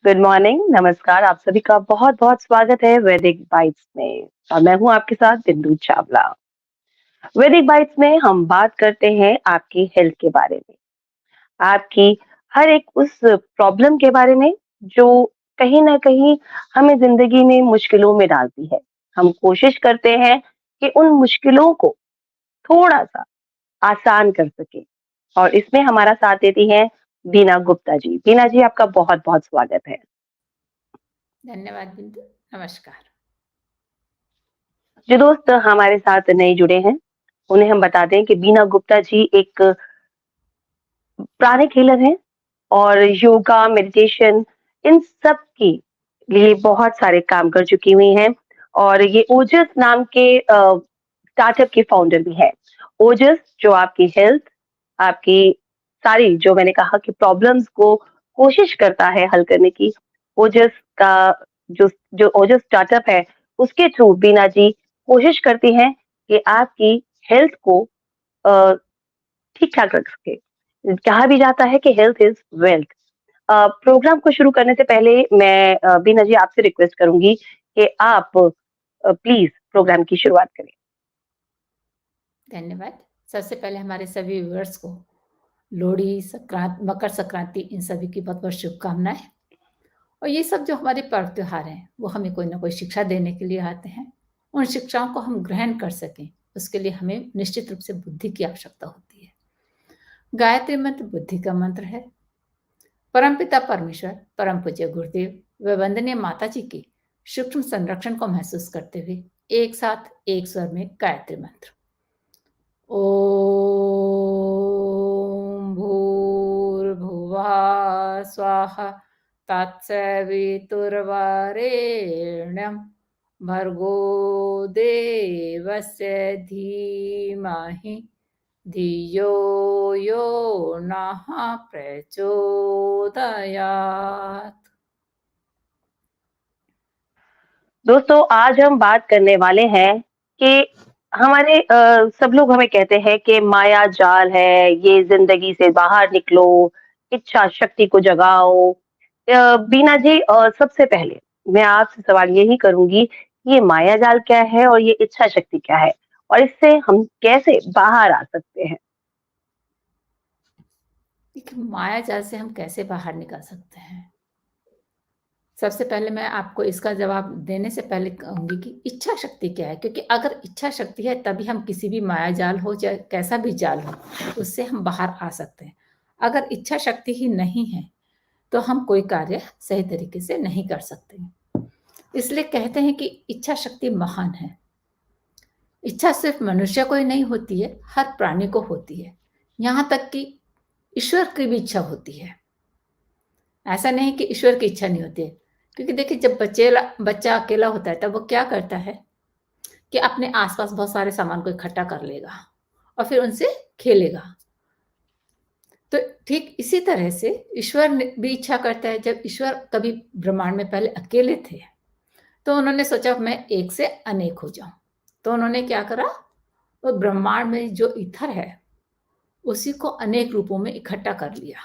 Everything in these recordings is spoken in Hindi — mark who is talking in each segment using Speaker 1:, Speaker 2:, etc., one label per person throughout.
Speaker 1: गुड मॉर्निंग, नमस्कार, आप सभी का बहुत-बहुत स्वागत है वैदिक बाइट्स में और मैं हूँ आपके साथ बिंदु चावला। वैदिक बाइट्स में हम बात करते हैं आपकी हेल्थ के बारे में, आपकी हर एक उस प्रॉब्लम के बारे में जो कहीं न कहीं हमें ज़िंदगी में मुश्किलों में डालती है। हम कोशिश करते हैं कि उन मुश्किलों को थोड़ा-सा आसान कर सकें और इसमें हमारा साथ देती हैं बीना गुप्ता जी। बीना जी, आपका बहुत-बहुत स्वागत है।
Speaker 2: धन्यवाद बिंदु। नमस्कार।
Speaker 1: जो दोस्त हमारे साथ नए जुड़े हैं, उन्हें हम बता दें कि बीना गुप्ता जी एक प्राणिक हीलर हैं और योगा, मेडिटेशन इन सब के लिए बहुत सारे काम कर चुकी हुई हैं और ये ओजस नाम के स्टार्टअप की फाउंडर भी हैं। ओजस जो आपकी हेल्थ, आपकी सारी जो मैंने कहा कि प्रॉब्लम्स को कोशिश करता है हल करने की, ओजस का जो जो ओजस स्टार्टअप है, उसके थ्रू बीना जी कोशिश करती हैं कि आपकी हेल्थ को अ, ठीक-ठाक रख सके। कहा भी जाता है कि हेल्थ इज़ वेल्थ। प्रोग्राम को शुरू करने से पहले मैं बीना जी आपसे रिक्वेस्ट करूँगी कि आप प्लीज़ प्रोग्राम की शुरुआत करें।
Speaker 2: धन्यवाद। सबसे पहले हमारे सभी व्यूअर्स को लोहड़ी, मकर संक्रांति इन सभी की बहुत-बहुत शुभकामनाएँ। और ये सब जो हमारे पर्व त्योहार हैं, वो हमें कोई न कोई शिक्षा देने के लिए आते हैं। उन शिक्षाओं को हम ग्रहण कर सकें, उसके लिए हमें निश्चित रूप से बुद्धि की आवश्यकता होती है। गायत्री मंत्र बुद्धि का मंत्र है। परमपिता परमेश्वर, परम पूज्य गुरुदेव व वंदनीय माता जी की सूक्ष्म संरक्षण को महसूस करते हुए एक साथ एक स्वर में गायत्री मंत्र। ॐ भूर्भुवः स्वः तत्सवितुर्वरेण्यं भर्गो देवस्य धीमहि धियो यो नः प्रचोदयात्।
Speaker 1: दोस्तों, आज हम बात करने वाले हैं कि हमारे सब लोग हमें कहते हैं कि माया जाल है, ये ज़िंदगी से बाहर निकलो, इच्छा शक्ति को जगाओ। बीना जी, सबसे पहले मैं आपसे सवाल यही करूँगी, ये माया जाल क्या है और ये इच्छा शक्ति क्या है? और इससे हम कैसे बाहर आ सकते हैं?
Speaker 2: देखिए, माया जाल से हम कैसे बाहर निकल सकते हैं? सबसे पहले मैं आपको इसका जवाब देने से पहले कहूँगी कि इच्छा शक्ति क्या है? क्योंकि अगर इच्छा शक्ति है तभी हम किसी भी माया जाल हो चाहे कैसा भी जाल हो, उससे हम बाहर आ सकते हैं। अगर इच्छा शक्ति ही नहीं है, तो हम कोई कार्य सही तरीके से नहीं कर सकते। इसलिए कहते हैं कि इच्छा शक्ति महान है। इच्छा सिर्फ मनुष्य को ही नहीं होती है, हर प्राणी को होती है। यहाँ तक कि ईश्वर की भी इच्छा होती है। ऐसा नहीं कि ईश्वर की इच्छा नहीं होती है। क्योंकि देखिए, जब बच्चा अकेला होता है तब वो क्या करता है कि अपने आस-पास बहुत सारे सामान को इकट्ठा कर लेगा और फिर उनसे खेलेगा। तो ठीक इसी तरह से ईश्वर ने भी इच्छा करता है। जब ईश्वर कभी ब्रह्मांड में पहले अकेले थे, तो उन्होंने सोचा मैं एक से अनेक हो जाऊँ। तो उन्होंने क्या करा, वो ब्रह्मांड में जो ईथर है, उसी को अनेक रूपों में इकट्ठा कर लिया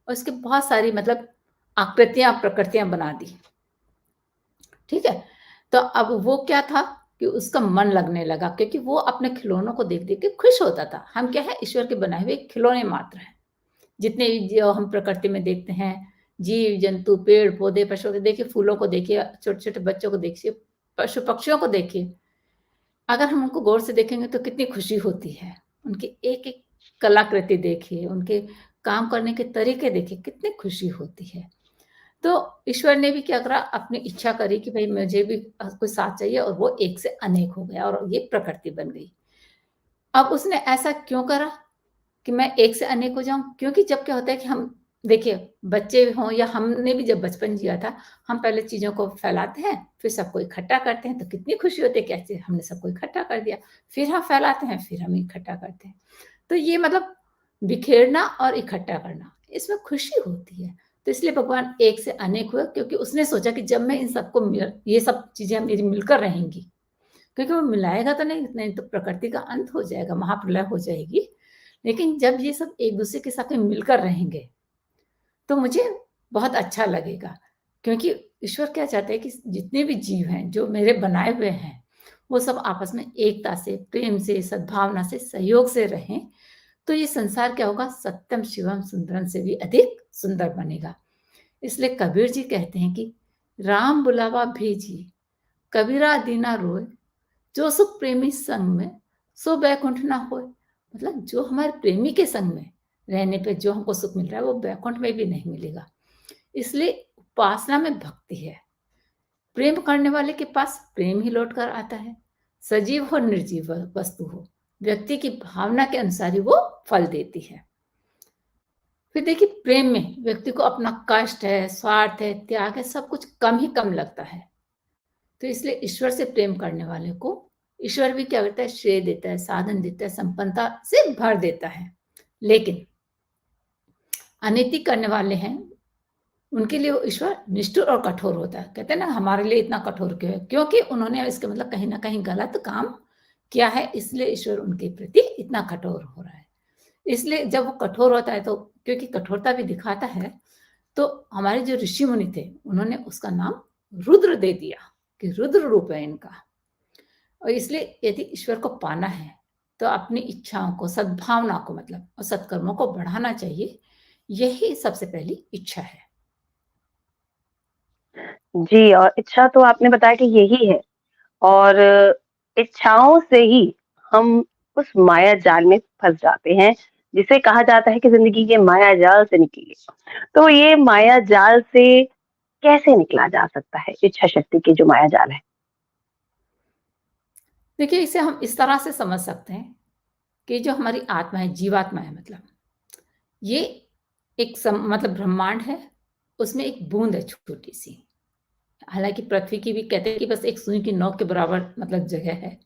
Speaker 2: और उसकी बहुत सारी मतलब आकृतियाँ, प्रकृतियाँ बना दी। ठीक है? तो अब वो क्या था कि उसका मन लगने लगा, क्योंकि वो अपने खिलौनों को देख-देख के खुश होता था। हम क्या है, ईश्वर के बनाए हुए खिलौने मात्र हैं। जितने भी जो हम प्रकृति में देखते हैं, जीव-जंतु, पेड़-पौधे, पशु देखिए, फूलों को देखिए, छोटे-छोटे बच्चों को देखिए, पशु-पक्षियों को देखिए। अगर हम उनको गौर से देखेंगे तो कितनी खुशी होती है। उनकी एक-एक कलाकृति देखिए, उनके काम करने के तरीके देखिए, कितनी खुशी होती है। तो ईश्वर ने भी क्या करा, अपनी इच्छा करी कि भई मुझे भी कोई साथ चाहिए, और वो एक से अनेक हो गया और ये प्रकृति बन गई। अब उसने ऐसा क्यों करा कि मैं एक से अनेक हो जाऊँ? क्योंकि जब क्या होता है कि हम देखिए, बच्चे हों या हमने भी जब बचपन जिया था, हम पहले चीज़ों को फैलाते हैं, फिर सबको इकट्ठा करते हैं, तो कितनी खुशी होती है कि ऐसे हमने सबको इकट्ठा कर दिया। फिर हम फैलाते हैं, फिर हम इकट्ठा करते हैं। तो ये मतलब बिखेरना और इकट्ठा करना, इसमें खुशी होती है। तो इसलिए भगवान एक से अनेक हुए, क्योंकि उसने सोचा कि जब मैं इन सबको ये सब चीज़ें मेरी मिलकर रहेंगी, क्योंकि वो मिलाएगा तो नहीं, नहीं तो प्रकृति का अंत हो जाएगा, महाप्रलय हो जाएगी। लेकिन जब ये सब एक-दूसरे के साथ में मिलकर रहेंगे, तो मुझे बहुत अच्छा लगेगा। क्योंकि ईश्वर क्या चाहते हैं कि जितने भी जीव हैं, जो मेरे बनाए हुए हैं, वो सब आपस में एकता से, प्रेम से, सद्भावना से, सहयोग से रहें, तो ये संसार क्या होगा, सत्यम शिवम सुंदरम से भी अधिक सुंदर बनेगा। इसलिए कबीर जी कहते हैं कि राम बुलावा भेजी, कबीरा दीना रोए, जो सुख प्रेमी संग में, सो बैकुंठ ना होए। मतलब जो हमारे प्रेमी के संग में रहने पे जो हमको सुख मिल रहा है, वो बैकुंठ में भी नहीं मिलेगा। इसलिए उपासना में भक्ति है। प्रेम करने वाले के पास प्रेम ही लौट कर आता है। सजीव हो निर्जीव वस्तु हो, व्यक्ति की भावना के अनुसार ही वो फल देती है। फिर देखिए, प्रेम में व्यक्ति को अपना कष्ट है, स्वार्थ है, त्याग है, सब कुछ कम ही कम लगता है। तो इसलिए ईश्वर से प्रेम करने वाले को ईश्वर भी क्या करता है, श्रेय देता है, साधन देता है, संपन्नता से भर देता है। लेकिन अनैति करने वाले हैं, उनके लिए वो ईश्वर निष्ठुर और कठोर होता है। कहते हैं ना, हमारे लिए इतना कठोर क्यों है? क्योंकि उन्होंने इसका मतलब कहीं न कहीं गलत काम किया है, इसलिए ईश्वर उनके प्रति इतना कठोर हो रहा है। इसलिए जब वो कठोर होता है, तो क्योंकि कठोरता भी दिखाता है, तो हमारे जो ऋषि मुनि थे, उन्होंने उसका नाम रुद्र दे दिया कि रुद्र रूप है इनका। और इसलिए यदि ईश्वर को पाना है, तो अपनी इच्छाओं को, सद्भावना को मतलब और सत्कर्मों को बढ़ाना चाहिए। यही सबसे पहली इच्छा है।
Speaker 1: जी, और इच्छा तो आपने बताया कि यही है, और इच्छाओं से ही हम उस माया जाल में फँस जाते हैं, जिसे कहा जाता है कि ज़िंदगी के माया जाल से निकलिए। तो ये माया जाल से कैसे निकला जा सकता है, इच्छा शक्ति की जो माया जाल है?
Speaker 2: देखिए, इसे हम इस तरह से समझ सकते हैं कि जो हमारी आत्मा है, जीवात्मा है मतलब, ये एक मतलब ब्रह्मांड है, उसमें एक बूँद है छोटी-सी। हालाँकि पृथ्वी की भी कहते हैं कि बस एक सुई की नोक के बराबर मतलब जगह है।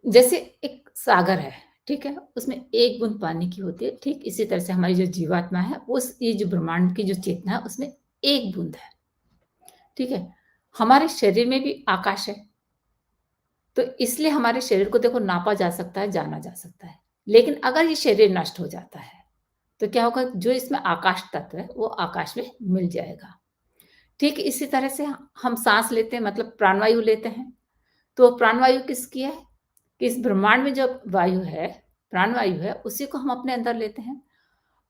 Speaker 2: जैसे एक सागर है, ठीक है? उसमें एक बूँद पानी की होती है, ठीक इसी तरह से हमारी जो जीवात्मा है, उस ये जो ब्रह्मांड की जो चेतना है, उसमें एक बूँद है, ठीक है? हमारे शरीर में भी आकाश है, तो इसलिए हमारे शरीर को देखो नापा जा सकता है, जाना जा सकता है। लेकिन अगर ये शरीर नष्ट हो जाता है, तो क्या होगा, जो इसमें आकाश तत्व है, वो आकाश में मिल जाएगा। ठीक इसी तरह से हम साँस लेते हैं मतलब प्राणवायु लेते हैं, तो प्राणवायु किसकी है? कि इस ब्रह्मांड में जो वायु है, प्राणवायु है, उसी को हम अपने अंदर लेते हैं।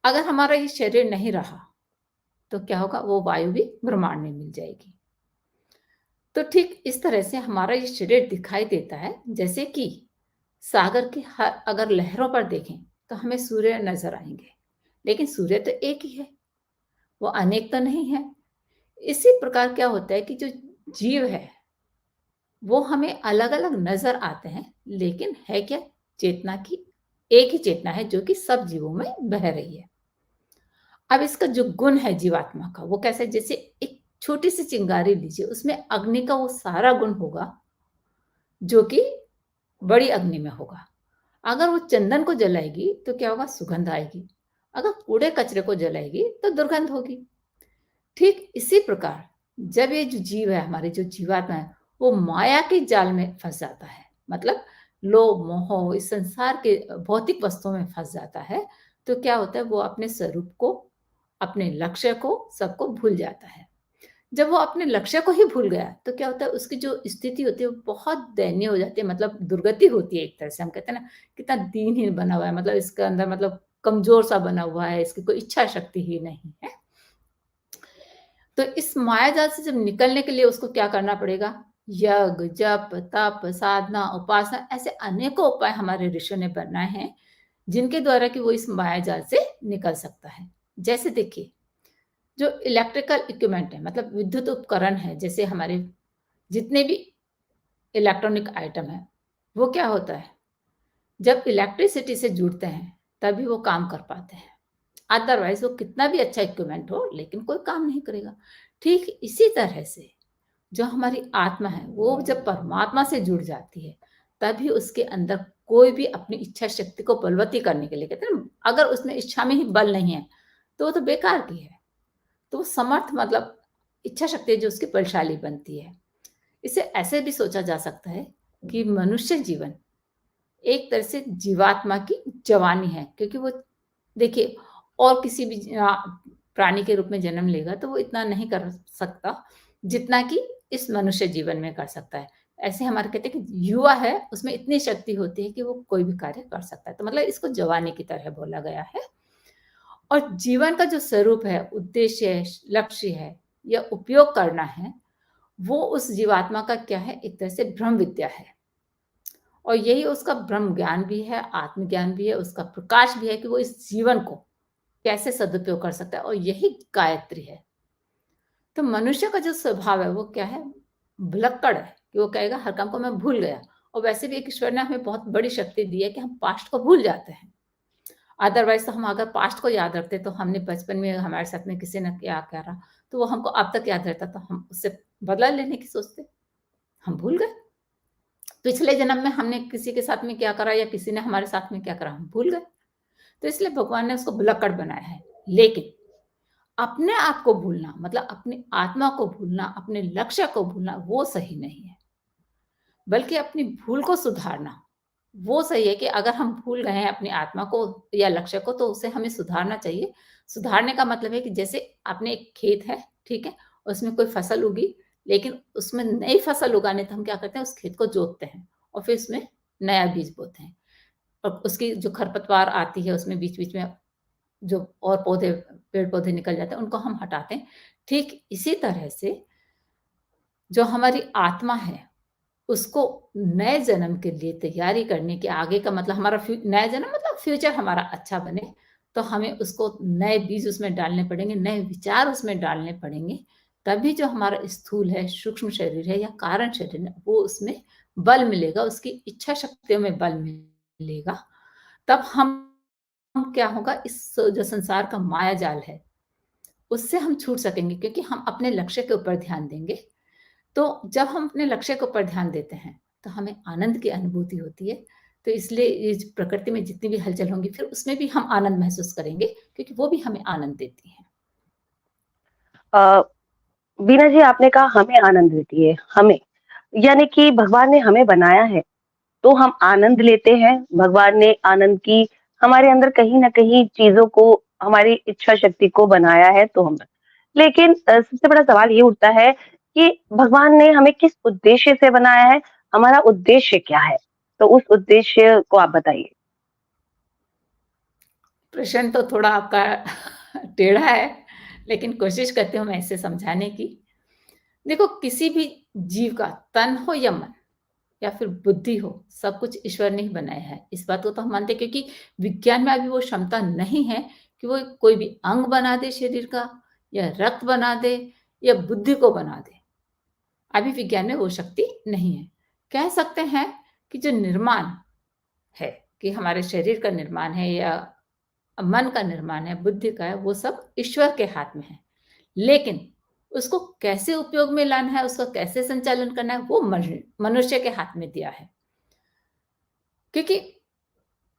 Speaker 2: अगर हमारा ये शरीर नहीं रहा, तो क्या होगा, वो वायु भी ब्रह्मांड में मिल जाएगी। तो ठीक इस तरह से हमारा ये शरीर दिखाई देता है, जैसे कि सागर की अगर लहरों पर देखें, तो हमें सूर्य नज़र आएँगे, लेकिन सूर्य तो एक ही है, वो अनेक तो नहीं है। इसी प्रकार क्या होता है कि जो जीव है, वो हमें अलग-अलग नज़र आते हैं, लेकिन है क्या? चेतना की एक ही चेतना है जो कि सब जीवों में बह रही है। अब इसका जो गुण है जीवात्मा का, वो कैसे? जैसे एक छोटी-सी चिंगारी लीजिए, उसमें अग्नि का वो सारा गुण होगा, जो कि बड़ी अग्नि में होगा। अगर वो चंदन को जलाएगी, तो क्या होगा? सुगंध आएगी। अगर कूड़े-कचरे को जलाएगी, तो दुर्गंध होगी। ठीक इसी प्रकार जब ये जो जीव है, हमारी जो जीवात्मा है, वो माया के जाल में फँस जाता है, मतलब लोभ, मोह, इस संसार के भौतिक वस्तुओं में फँस जाता है, तो क्या होता है, वो अपने स्वरूप को, अपने लक्ष्य को, सबको भूल जाता है। जब वो अपने लक्ष्य को ही भूल गया, तो क्या होता है, उसकी जो स्थिति होती है, वो बहुत दयनीय हो जाती है, मतलब दुर्गति होती है एक तरह से। हम कहते हैं ना, कितना दीनहीन बना हुआ है, मतलब इसके अंदर मतलब कमज़ोर-सा बना हुआ है, इसकी कोई इच्छा शक्ति ही नहीं है। तो इस मायाजाल से जब निकलने के लिए उसको क्या करना पड़ेगा? यज्ञ, जप, तप, साधना, उपासना, ऐसे अनेकों उपाय हमारे ऋषियों ने बनाए हैं, जिनके द्वारा कि वो इस मायाजाल से निकल सकता है। जैसे देखिए, जो इलेक्ट्रिकल इक्विपमेंट है, मतलब विद्युत उपकरण है, जैसे हमारे जितने भी इलेक्ट्रॉनिक आइटम हैं, वो क्या होता है? जब इलेक्ट्रिसिटी से जुड़ते हैं, तभी वो काम कर पाते हैं। अदरवाइज़ वो कितना भी अच्छा इक्विपमेंट हो, लेकिन कोई काम नहीं करेगा। ठीक इसी तरह से जो हमारी आत्मा है, वो जब परमात्मा से जुड़ जाती है, तभी उसके अंदर कोई भी अपनी इच्छा शक्ति को बलवती करने के लिए, कहते हैं ना, अगर उसमें इच्छा में ही बल नहीं है, तो वो तो बेकार की है। तो वो समर्थ मतलब इच्छा शक्ति जो उसकी बलशाली बनती है। इसे ऐसे भी सोचा जा सकता है कि मनुष्य जीवन एक तरह से जीवात्मा की जवानी है, क्योंकि वो देखिए, और किसी भी प्राणी के रूप में जन्म लेगा तो वो इतना नहीं कर सकता, जितना कि इस मनुष्य जीवन में कर सकता है। ऐसे हमारे कहते हैं कि युवा है, उसमें इतनी शक्ति होती है कि वो कोई भी कार्य कर सकता है। तो मतलब इसको जवानी की तरह बोला गया है। और जीवन का जो स्वरूप है, उद्देश्य है, लक्ष्य है या उपयोग करना है, वो उस जीवात्मा का क्या है? एक तरह से ब्रह्म विद्या है। और यही उसका ब्रह्म ज्ञान भी है, आत्मज्ञान भी है, उसका प्रकाश भी है कि वो इस जीवन को कैसे सदुपयोग कर सकता है, और यही गायत्री है। तो मनुष्य का जो स्वभाव है वो क्या है? भुलक्कड़ है, कि वो कहेगा हर काम को मैं भूल गया। और वैसे भी एक ईश्वर ने हमें बहुत बड़ी शक्ति दी है कि हम पास्ट को भूल जाते हैं। अदरवाइज़ तो हम अगर पास्ट को याद रखते तो हमने बचपन में हमारे साथ में किसी ने क्या करा, तो वो हमको अब तक याद रहता, तो हम उससे बदला लेने की सोचते। हम भूल गए। पिछले जन्म में हमने किसी के साथ में क्या करा या किसी ने हमारे साथ में क्या करा, हम भूल गए। तो इसलिए भगवान ने उसको भुलक्कड़ बनाया है। लेकिन अपने आप को भूलना, मतलब अपनी आत्मा को भूलना, अपने लक्ष्य को भूलना, वो सही नहीं है। बल्कि अपनी भूल को सुधारना, वो सही है। कि अगर हम भूल गए हैं अपनी आत्मा को या लक्ष्य को, तो उसे हमें सुधारना चाहिए। सुधारने का मतलब है कि जैसे आपने एक खेत है, ठीक है? उसमें कोई फसल उगी, लेकिन उसमें नई फसल उगाने तो हम क्या करते हैं, उस खेत को जोतते हैं और फिर उसमें नया बीज बोते हैं। और उसकी जो खरपतवार आती है, उसमें बीच-बीच में जो और पौधे, पेड़-पौधे निकल जाते हैं, उनको हम हटाते हैं। ठीक इसी तरह से जो हमारी आत्मा है, उसको नए जन्म के लिए तैयारी करने के, आगे का मतलब हमारा नया जन्म मतलब फ्यूचर हमारा अच्छा बने, तो हमें उसको नए बीज उसमें डालने पड़ेंगे, नए विचार उसमें डालने पड़ेंगे। तभी जो हमारा स्थूल है, सूक्ष्म शरीर है या कारण शरीर है, वो उसमें बल मिलेगा, उसकी इच्छा शक्तियों में बल मिलेगा। तब हम क्या होगा, इस जो संसार का माया जाल है, उससे हम छूट सकेंगे, क्योंकि हम अपने लक्ष्य के ऊपर ध्यान देंगे। तो जब हम अपने लक्ष्य के ऊपर ध्यान देते हैं, तो हमें आनंद की अनुभूति होती है। तो इसलिए ये जो प्रकृति में जितनी भी हलचल होंगी, फिर उसमें भी हम आनंद महसूस करेंगे, क्योंकि वो भी हमें आनंद देती हैं।
Speaker 1: अ, बीना जी, आपने कहा हमें आनंद देती है, हमें, यानी कि भगवान ने हमें बनाया है, तो हम आनंद लेते हैं। भगवान ने आनंद की हमारे अंदर कहीं न कहीं चीज़ों को, हमारी इच्छा शक्ति को बनाया है, तो हम, लेकिन सबसे बड़ा सवाल ये उठता है कि भगवान ने हमें किस उद्देश्य से बनाया है? हमारा उद्देश्य क्या है? तो उस उद्देश्य को आप बताइए।
Speaker 2: प्रश्न तो थोड़ा आपका टेढ़ा है, लेकिन कोशिश करती हूँ मैं इसे समझाने की। देखो, किसी भी जीव का तन हो या मन या फिर बुद्धि हो, सब कुछ ईश्वर ने ही बनाया है। इस बात को तो हम मानते हैं, क्योंकि विज्ञान में अभी वो क्षमता नहीं है कि वो कोई भी अंग बना दे शरीर का, या रक्त बना दे, या बुद्धि को बना दे। अभी विज्ञान में वो शक्ति नहीं है। कह सकते हैं कि जो निर्माण है, कि हमारे शरीर का निर्माण है या मन का निर्माण है, बुद्धि का है, वो सब ईश्वर के हाथ में है। लेकिन उसको कैसे उपयोग में लाना है, उसका कैसे संचालन करना है, वो मनुष्य के हाथ में दिया है। क्योंकि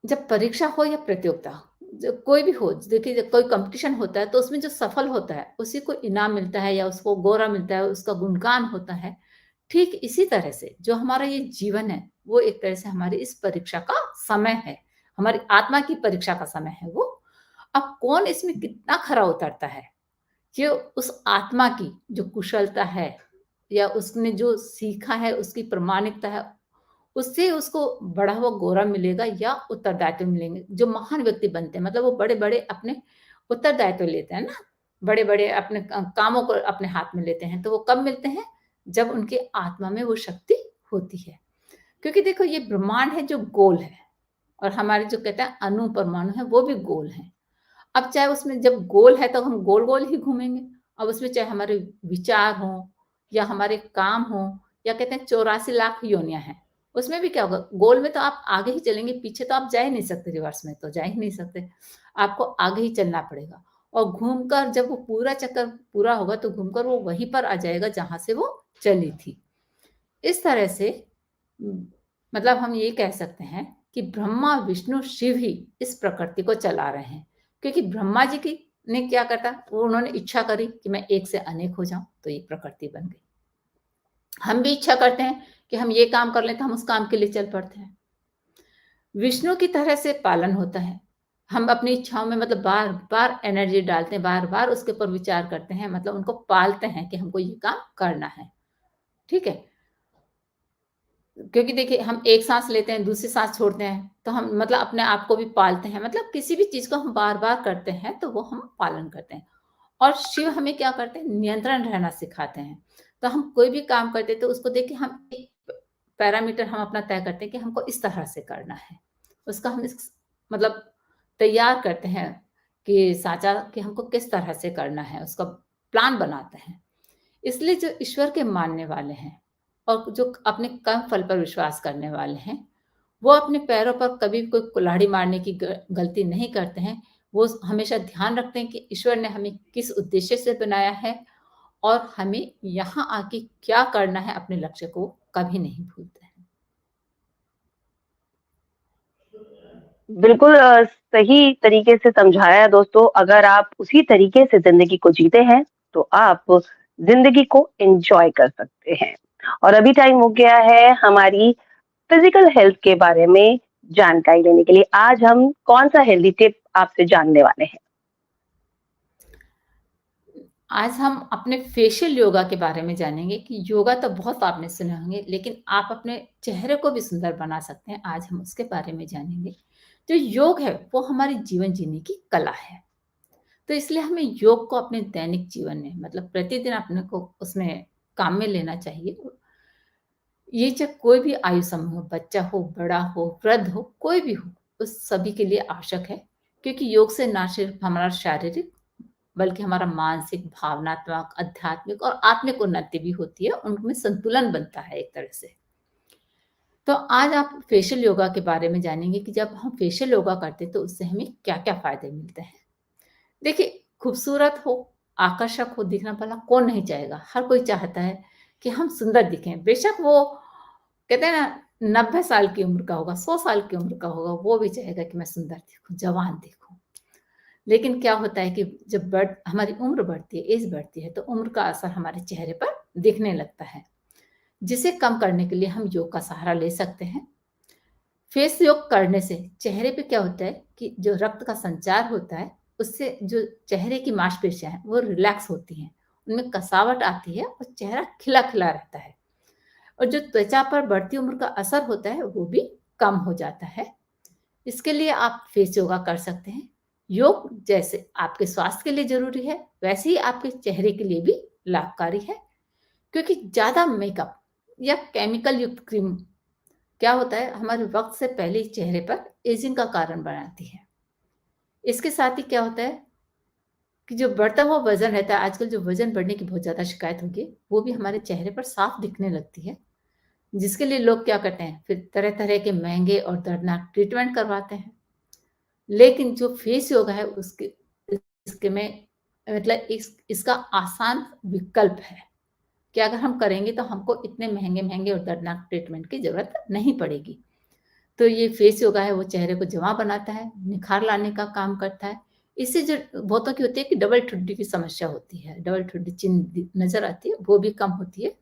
Speaker 2: जब परीक्षा हो या प्रतियोगिता, जब कोई भी हो, देखिए जब कोई कंपटीशन होता है, तो उसमें जो सफल होता है उसी को इनाम मिलता है या उसको गोरा मिलता है, उसका गुणगान होता है। ठीक इसी तरह से जो हमारा ये जीवन है, वो एक तरह से हमारी इस परीक्षा का समय है, हमारी आत्मा की परीक्षा का समय है वो। अब कौन इसमें कितना खरा उतरता है, ये उस आत्मा की जो कुशलता है या उसने जो सीखा है, उसकी प्रामाणिकता है, उससे उसको बढ़ा हुआ गोरा मिलेगा या उत्तरदायित्व मिलेंगे। जो महान व्यक्ति बनते हैं, मतलब वो बड़े-बड़े अपने उत्तरदायित्व लेते हैं ना, बड़े-बड़े अपने कामों को अपने हाथ में लेते हैं, तो वो कब मिलते हैं? जब उनकी आत्मा में वो शक्ति होती है। क्योंकि देखो, ये ब्रह्मांड है जो गोल है, और हमारे जो कहते हैं अणु परमाणु है, वो भी गोल हैं। अब चाहे उसमें जब गोल है तो हम गोल-गोल ही घूमेंगे। अब उसमें चाहे हमारे विचार हों या हमारे काम हों, या कहते हैं 84 लाख योनियाँ हैं। उसमें भी क्या होगा, गोल में तो आप आगे ही चलेंगे, पीछे तो आप जा ही नहीं सकते, रिवर्स में तो जा ही नहीं सकते। आपको आगे ही चलना पड़ेगा, और घूमकर जब वो पूरा चक्कर पूरा होगा, तो घूमकर वो वहीं पर आ जाएगा जहाँ से वो चली थी। इस तरह से उम, मतलब हम ये कह सकते हैं कि ब्रह्मा, विष्णु, शिव ही इस प्रकृति को चला रहे हैं। क्योंकि ब्रह्मा जी की ने क्या करता, वो उन्होंने इच्छा करी कि मैं एक से अनेक हो जाऊँ, तो ये प्रकृति बन गई। हम भी इच्छा करते हैं कि हम ये काम कर लें, तो हम उस काम के लिए चल पड़ते हैं। विष्णु की तरह से पालन होता है, हम अपनी इच्छाओं में मतलब बार-बार एनर्जी डालते हैं, बार-बार उसके ऊपर विचार करते हैं, मतलब उनको पालते हैं कि हमको ये काम करना है, ठीक है? क्योंकि देखिए हम एक साँस लेते हैं, दूसरी साँस छोड़ते हैं, तो हम मतलब अपने आप को भी पालते हैं, मतलब किसी भी चीज़ को हम बार-बार करते हैं, तो वो हम पालन करते हैं। और शिव हमें क्या करते हैं, नियंत्रण रहना सिखाते हैं। तो हम कोई भी काम करते हैं, तो उसको देख के हम एक पैरामीटर हम अपना तय करते हैं कि हमको इस तरह से करना है। उसका हम इस मतलब तैयार करते हैं कि साँचा कि हमको किस तरह से करना है, उसका प्लान बनाते हैं। इसलिए जो ईश्वर के मानने वाले हैं और जो अपने कर्म फल पर विश्वास करने वाले हैं, वो अपने पैरों पर कभी कोई कुल्हाड़ी मारने की गलती नहीं करते हैं। वो हमेशा ध्यान रखते हैं कि ईश्वर ने हमें किस उद्देश्य से बनाया है और हमें यहाँ आके क्या करना है, अपने लक्ष्य को कभी नहीं भूलते हैं।
Speaker 1: बिल्कुल सही तरीके से समझाया दोस्तों। अगर आप उसी तरीके से ज़िंदगी को जीते हैं, तो आप ज़िंदगी को एन्जॉय कर सकते हैं। और अभी टाइम हो गया है हमारी फिज़िकल हेल्थ के बारे में जानकारी लेने के लिए। आज हम कौन-सा हेल्दी टिप आपसे जानने वाले हैं?
Speaker 2: आज हम अपने फेशियल योगा के बारे में जानेंगे कि योगा तो बहुत आपने सुने होंगे, लेकिन आप अपने चेहरे को भी सुंदर बना सकते हैं। आज हम उसके बारे में जानेंगे। जो योग है, वो हमारे जीवन जीने की कला है। तो इसलिए हमें योग को अपने दैनिक जीवन में मतलब प्रतिदिन अपने को उसमें काम में लेना चाहिए। ये चाहे कोई भी आयु समूह हो, बच्चा हो, बड़ा हो, वृद्ध हो, कोई भी हो, उस सभी के लिए आवश्यक है। क्योंकि योग से ना सिर्फ हमारा शारीरिक बल्कि हमारा मानसिक, भावनात्मक, आध्यात्मिक और आत्मिक उन्नति भी होती है, उनमें संतुलन बनता है एक तरह से। तो आज आप फेशियल योगा के बारे में जानेंगे कि जब हम फेशियल योगा करते हैं तो उससे हमें क्या-क्या फ़ायदे मिलते हैं। देखिए, खूबसूरत हो, आकर्षक हो दिखना भला कौन नहीं चाहेगा? हर कोई चाहता है कि हम सुंदर दिखें। बेशक वो कहते हैं ना 90 साल की उम्र का होगा, 100 साल की उम्र का होगा, वो भी चाहेगा कि मैं सुंदर दिखूँ, जवान दिखूँ। लेकिन क्या होता है कि जब हमारी उम्र बढ़ती है, एज बढ़ती है, तो उम्र का असर हमारे चेहरे पर दिखने लगता है, जिसे कम करने के लिए हम योग का सहारा ले सकते हैं। फेस योग करने से चेहरे पे क्या होता है कि जो रक्त का संचार होता है, उससे जो चेहरे की मांसपेशियाँ हैं, वो रिलैक्स होती हैं, उनमें कसावट आती है और चेहरा खिला-खिला रहता है और जो त्वचा पर बढ़ती उम्र का असर होता है, वो भी कम हो जाता है। इसके लिए आप फेस योगा कर सकते हैं। योग जैसे आपके स्वास्थ्य के लिए ज़रूरी है, वैसे ही आपके चेहरे के लिए भी लाभकारी है, क्योंकि ज़्यादा मेकअप या केमिकल युक्त क्रीम क्या होता है, हमारे वक़्त से पहले ही चेहरे पर एजिंग का कारण बनाती है। इसके साथ ही क्या होता है कि जो बढ़ता हुआ वज़न रहता है, आजकल जो वज़न बढ़ने की बहुत ज़्यादा शिकायत होती है, वो भी हमारे चेहरे पर साफ दिखने लगती है, जिसके लिए लोग क्या करते हैं, फिर तरह-तरह के महँगे और दर्दनाक ट्रीटमेंट करवाते हैं। लेकिन जो फेस योगा है उसके इसके में मतलब इसका आसान विकल्प है कि अगर हम करेंगे तो हमको इतने महँगे-महँगे और दर्दनाक ट्रीटमेंट की ज़रूरत नहीं पड़ेगी। तो ये फेस योगा है वो चेहरे को जवां बनाता है, निखार लाने का काम करता है। इससे जो बहुतों की होती है कि डबल ठुड्डी की समस्या होती है, डबल ठुड्डी चिन्ह नज़र आती है, वो भी कम होती है,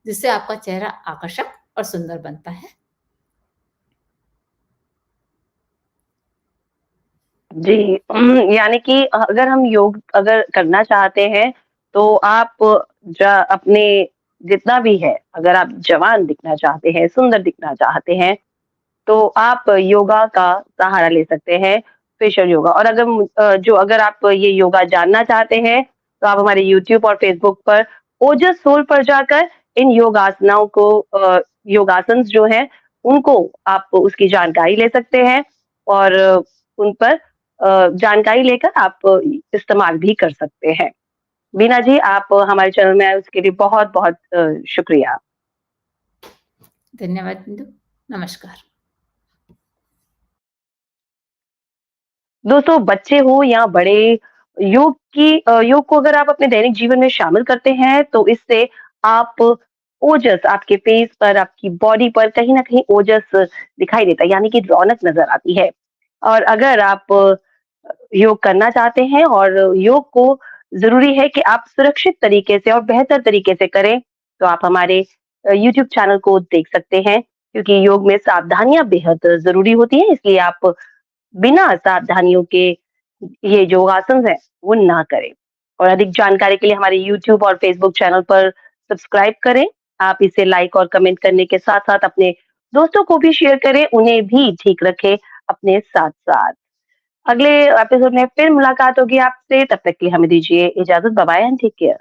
Speaker 2: जिससे आपका चेहरा आकर्षक और सुंदर बनता है।
Speaker 1: जी, यानी कि अगर हम योग अगर करना चाहते हैं, तो आप अपने जितना भी है, अगर आप जवान दिखना चाहते हैं, सुंदर दिखना चाहते हैं, तो आप योगा का सहारा ले सकते हैं, फेशियल योगा। और अगर आप ये योगा जानना चाहते हैं, तो आप हमारे यूट्यूब और फेसबुक पर ओजस सोल पर जाकर इन योगासनाओं को योगासन्स जो हैं, उनको आप उसकी जानकारी ले सकते हैं और उन पर जानकारी लेकर आप इस्तेमाल भी कर सकते हैं। बीना जी, आप हमारे चैनल में आए उसके लिए बहुत-बहुत शुक्रिया।
Speaker 2: धन्यवाद बिंदु। नमस्कार।
Speaker 1: दोस्तों, बच्चे हो या बड़े, योग को अगर आप अपने दैनिक जीवन में शामिल करते हैं, तो इससे आप ओजस आपके फेस पर, आपकी बॉडी पर कहीं न कहीं ओजस दिखाई देता है, यानी कि रौनक नज़र आती है। और अगर आप योग करना चाहते हैं और योग को ज़रूरी है कि आप सुरक्षित तरीके से और बेहतर तरीके से करें, तो आप हमारे यूट्यूब चैनल को देख सकते हैं, क्योंकि योग में सावधानियाँ बेहद ज़रूरी होती हैं, इसलिए आप बिना सावधानियों के ये जो आसन है वो ना करें। और अधिक जानकारी के लिए हमारे यूट्यूब और फेसबुक चैनल पर सब्सक्राइब करें। आप इसे लाइक और कमेंट करने के साथ साथ अपने दोस्तों को भी शेयर करें, उन्हें भी ठीक रखें अपने साथ साथ। अगले एपिसोड में फिर मुलाकात होगी आपसे, तब तक के लिए हमें दीजिए इजाजत। Bye bye and take care.